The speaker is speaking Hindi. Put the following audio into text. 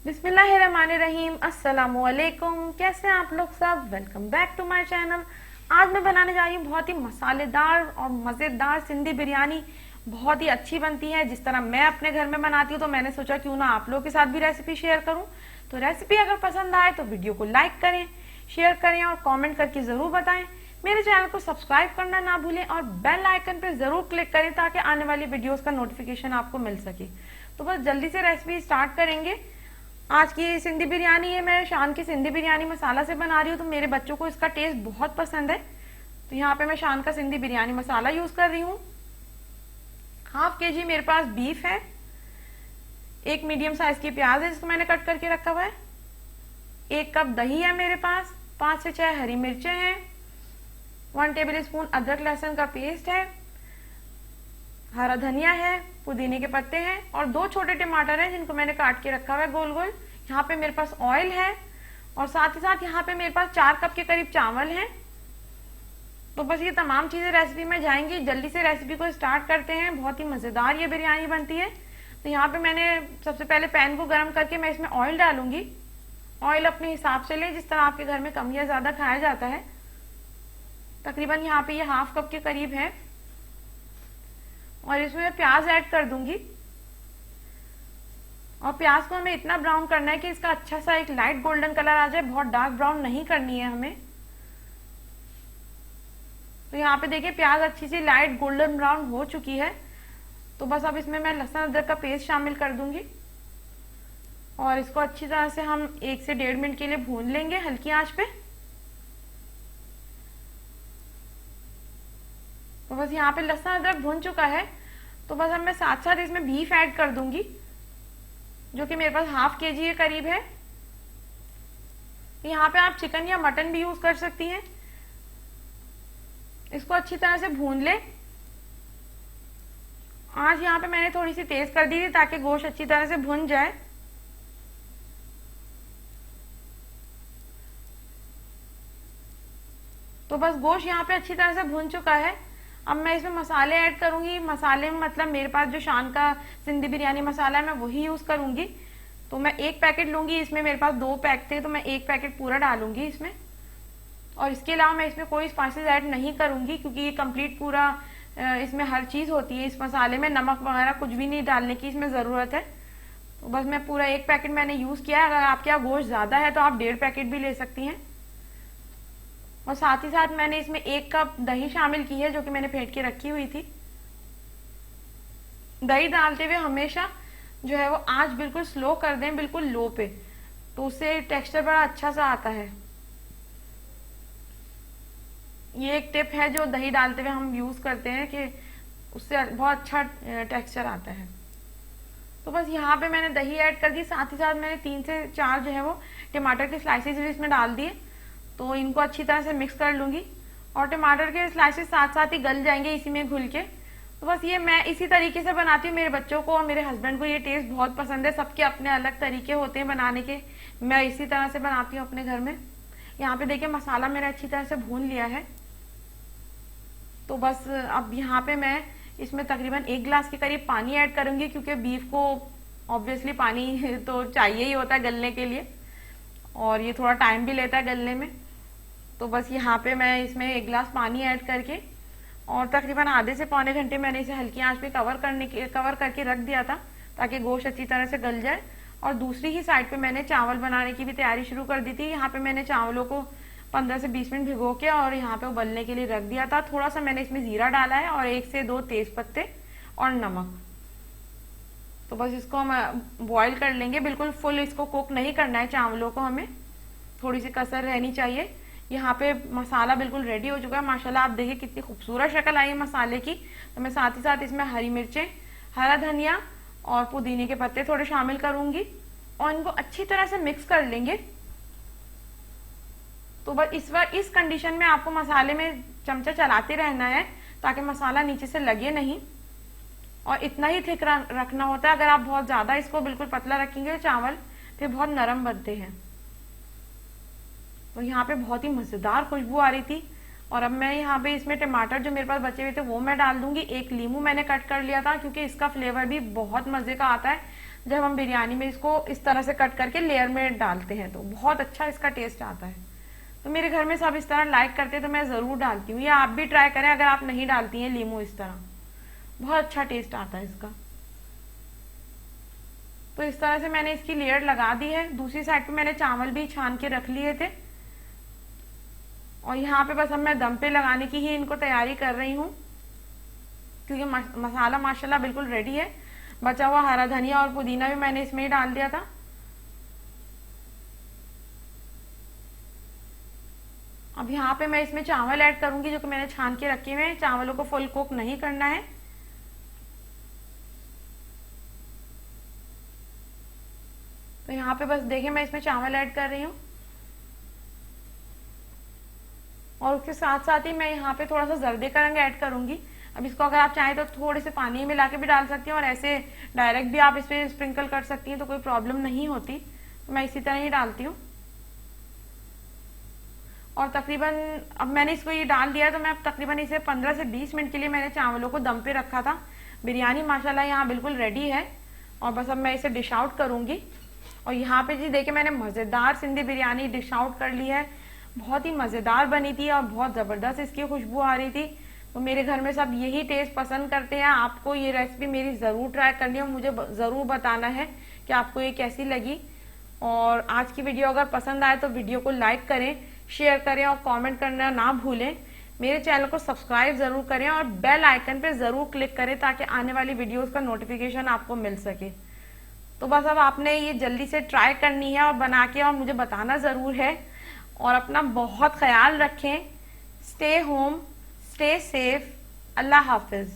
बिस्मिल्लाहिर्रहमानिर्रहीम। अस्सलामुअलैकुम। कैसे हैं आप लोग सब? Welcome back to my channel. आज मैं बनाने जा रही हूँ बहुत ही मसालेदार और मज़ेदार सिंधी बिरयानी। बहुत ही अच्छी बनती है जिस तरह मैं अपने घर में बनाती हूँ, तो मैंने सोचा क्यों ना आप लोगों के साथ भी रेसिपी शेयर करूँ। तो रेसिपी अगर पसंद आए तो वीडियो को लाइक करें, शेयर करें और कॉमेंट करके ज़रूर बताएं। मेरे चैनल को सब्सक्राइब करना ना भूलें और बेल आइकन पर ज़रूर क्लिक करें ताकि आने वाली वीडियोज़ का नोटिफिकेशन आपको मिल सके। तो बस जल्दी से रेसिपी स्टार्ट करेंगे। आज की सिंधी बिरयानी है, मैं शान की सिंधी बिरयानी मसाला से बना रही हूँ, तो मेरे बच्चों को इसका टेस्ट बहुत पसंद है। तो यहाँ पे मैं शान का सिंधी बिरयानी मसाला यूज कर रही हूँ। हाफ केजी मेरे पास बीफ है, एक मीडियम साइज की प्याज है जिसको मैंने कट करके रखा हुआ है, 1 कप दही है मेरे पास, 5 से 6 हरी मिर्चें हैं, 1 टेबल स्पून अदरक लहसुन का पेस्ट है, हरा धनिया है, पुदीने के पत्ते हैं और 2 छोटे टमाटर हैं जिनको मैंने काट के रखा हुआ है गोल गोल। यहाँ पे मेरे पास ऑयल है और साथ ही साथ यहाँ पे मेरे पास 4 कप के करीब चावल हैं। तो बस ये तमाम चीजें रेसिपी में जाएंगी। जल्दी से रेसिपी को स्टार्ट करते हैं। बहुत ही मजेदार ये बिरयानी बनती है। तो यहाँ पे मैंने सबसे पहले पैन को गर्म करके मैं इसमें ऑयल डालूंगी। ऑयल अपने हिसाब से लें, जिस तरह आपके घर में कम या ज्यादा खाया जाता है। तकरीबन यहाँ पे ये हाफ कप के करीब है और इसमें प्याज ऐड कर दूंगी। और प्याज को हमें इतना ब्राउन करना है कि इसका अच्छा सा एक लाइट गोल्डन कलर आ जाए, बहुत डार्क ब्राउन नहीं करनी है हमें। तो यहाँ पे देखिए प्याज अच्छी सी लाइट गोल्डन ब्राउन हो चुकी है। तो बस अब इसमें मैं लहसुन अदरक का पेस्ट शामिल कर दूंगी और इसको अच्छी तरह से हम 1 से 1.5 मिनट के लिए भून लेंगे हल्की आंच पे। तो बस यहाँ पे लहसुन अदरक भून चुका है। तो बस अब मैं साथ साथ इसमें बीफ ऐड कर दूंगी जो कि मेरे पास हाफ केजी के करीब है। यहाँ पे आप चिकन या मटन भी यूज कर सकती हैं। इसको अच्छी तरह से भून ले। आज यहाँ पे मैंने थोड़ी सी तेज कर दी थी ताकि गोश्त अच्छी तरह से भुन जाए। तो बस गोश्त यहाँ पे अच्छी तरह से भुन चुका है। अब मैं इसमें मसाले ऐड करूंगी। मसाले में मतलब मेरे पास जो शान का सिंधी बिरयानी मसाला है मैं वही यूज करूंगी। तो मैं 1 पैकेट लूंगी। इसमें मेरे पास 2 पैक थे तो मैं 1 पैकेट पूरा डालूंगी इसमें। और इसके अलावा मैं इसमें कोई स्पाइसेस ऐड नहीं करूंगी क्योंकि ये कंप्लीट पूरा इसमें हर चीज होती है। इस मसाले में नमक वगैरह कुछ भी नहीं डालने की इसमें जरूरत है। तो बस मैं पूरा 1 पैकेट मैंने यूज किया है। अगर आपके यहाँ गोश्त ज्यादा है तो आप 1.5 पैकेट भी ले सकती हैं। और साथ ही साथ मैंने इसमें 1 कप दही शामिल की है जो कि मैंने फेंट के रखी हुई थी। दही डालते हुए हमेशा जो है वो आंच बिल्कुल स्लो कर दें, बिल्कुल लो पे, तो उससे टेक्सचर बड़ा अच्छा सा आता है। ये एक टिप है जो दही डालते हुए हम यूज करते हैं कि उससे बहुत अच्छा टेक्सचर आता है। तो बस यहाँ पे मैंने दही ऐड कर दी। साथ ही साथ मैंने 3 से 4 जो है वो टमाटर के स्लाइसेस भी इसमें डाल दिए। तो इनको अच्छी तरह से मिक्स कर लूंगी और टमाटर के स्लाइसेस साथ साथ ही गल जाएंगे इसी में घुल के। तो बस ये मैं इसी तरीके से बनाती हूँ। मेरे बच्चों को और मेरे हस्बैंड को ये टेस्ट बहुत पसंद है। सबके अपने अलग तरीके होते हैं बनाने के, मैं इसी तरह से बनाती हूँ अपने घर में। यहाँ पे देखिए मसाला मेरा अच्छी तरह से भून लिया है। तो बस अब यहाँ पे मैं इसमें तकरीबन 1 गिलास के करीब पानी ऐड करूंगी क्योंकि बीफ को ऑब्वियसली पानी तो चाहिए ही होता है गलने के लिए और ये थोड़ा टाइम भी लेता है गलने में। तो बस यहाँ पे मैं इसमें 1 गिलास पानी ऐड करके और तकरीबन आधे से पौने घंटे मैंने इसे हल्की आंच पे कवर करके रख दिया था ताकि गोश्त अच्छी तरह से गल जाए। और दूसरी ही साइड पे मैंने चावल बनाने की भी तैयारी शुरू कर दी थी। यहाँ पे मैंने चावलों को 15 से 20 मिनट भिगो के और यहाँ पे उबलने के लिए रख दिया था। थोड़ा सा मैंने इसमें जीरा डाला है और 1 से 2 तेज पत्ते और नमक। तो बस इसको हम बॉईल कर लेंगे। बिल्कुल फुल इसको कुक नहीं करना है चावलों को, हमें थोड़ी सी कसर रहनी चाहिए। यहाँ पे मसाला बिल्कुल रेडी हो चुका है। माशाल्लाह आप देखिए कितनी खूबसूरत शक्ल आई है मसाले की। तो मैं साथ ही साथ इसमें हरी मिर्चें, हरा धनिया और पुदीने के पत्ते थोड़े शामिल करूंगी और इनको अच्छी तरह से मिक्स कर लेंगे। तो बस इस कंडीशन में आपको मसाले में चमचा चलाते रहना है ताकि मसाला नीचे से लगे नहीं। और इतना ही थिक रखना होता है। अगर आप बहुत ज्यादा इसको बिल्कुल पतला रखेंगे तो चावल फिर बहुत नरम बनते हैं। तो यहाँ पे बहुत ही मजेदार खुशबू आ रही थी। और अब मैं यहाँ पे इसमें टमाटर जो मेरे पास बचे हुए थे वो मैं डाल दूंगी। 1 नींबू मैंने कट कर लिया था क्योंकि इसका फ्लेवर भी बहुत मजे का आता है। जब हम बिरयानी में इसको इस तरह से कट करके लेयर में डालते हैं तो बहुत अच्छा इसका टेस्ट आता है। तो मेरे घर में सब इस तरह लाइक करते हैं तो मैं ज़रूर डालती हूँ, या आप भी ट्राई करें अगर आप नहीं डालती हैं लीमू इस तरह, बहुत अच्छा टेस्ट आता है इसका। तो इस तरह से मैंने इसकी लेयर लगा दी है। दूसरी साइड पे मैंने चावल भी छान के रख लिए थे और यहाँ पे बस अब मैं दम पे लगाने की ही इनको तैयारी कर रही हूँ, क्योंकि मसाला माशाल्लाह बिल्कुल रेडी है। बचा हुआ हरा धनिया और पुदीना भी मैंने इसमें ही डाल दिया था। अब यहाँ पे मैं इसमें चावल ऐड करूंगी जो कि मैंने छान के रखे हुए हैं। चावलों को फुल कुक नहीं करना है। तो यहाँ पे बस देखिए मैं इसमें चावल ऐड कर रही हूँ और उसके साथ साथ ही मैं यहाँ पे थोड़ा सा जर्दे का रंग ऐड करूंगी। अब इसको अगर आप चाहें तो थोड़े से पानी मिला के भी डाल सकती हैं और ऐसे डायरेक्ट भी आप इस पे स्प्रिंकल कर सकती हैं, तो कोई प्रॉब्लम नहीं होती। तो मैं इसी तरह ही डालती हूँ और तकरीबन अब मैंने इसको ये डाल दिया, तो मैं अब तकरीबन इसे 15 से 20 मिनट के लिए मैंने चावलों को दम पे रखा था। बिरयानी माशाल्लाह यहाँ बिल्कुल रेडी है और बस अब मैं इसे डिश आउट करूंगी। और यहाँ पे जी देखिए मैंने मज़ेदार सिंधी बिरयानी डिश आउट कर ली है। बहुत ही मज़ेदार बनी थी और बहुत ज़बरदस्त इसकी खुशबू आ रही थी। तो मेरे घर में सब यही टेस्ट पसंद करते हैं। आपको ये रेसिपी मेरी ज़रूर ट्राई करनी है और मुझे ज़रूर बताना है कि आपको ये कैसी लगी। और आज की वीडियो अगर पसंद आए तो वीडियो को लाइक करें, शेयर करें और कमेंट करना ना भूलें। मेरे चैनल को सब्सक्राइब ज़रूर करें और बेल आइकन पे ज़रूर क्लिक करें ताकि आने वाली वीडियोज़ का नोटिफिकेशन आपको मिल सके। तो बस अब आपने ये जल्दी से ट्राई करनी है और बना के और मुझे बताना ज़रूर है। और अपना बहुत ख्याल रखें। Stay home, stay safe. अल्लाह हाफिज़।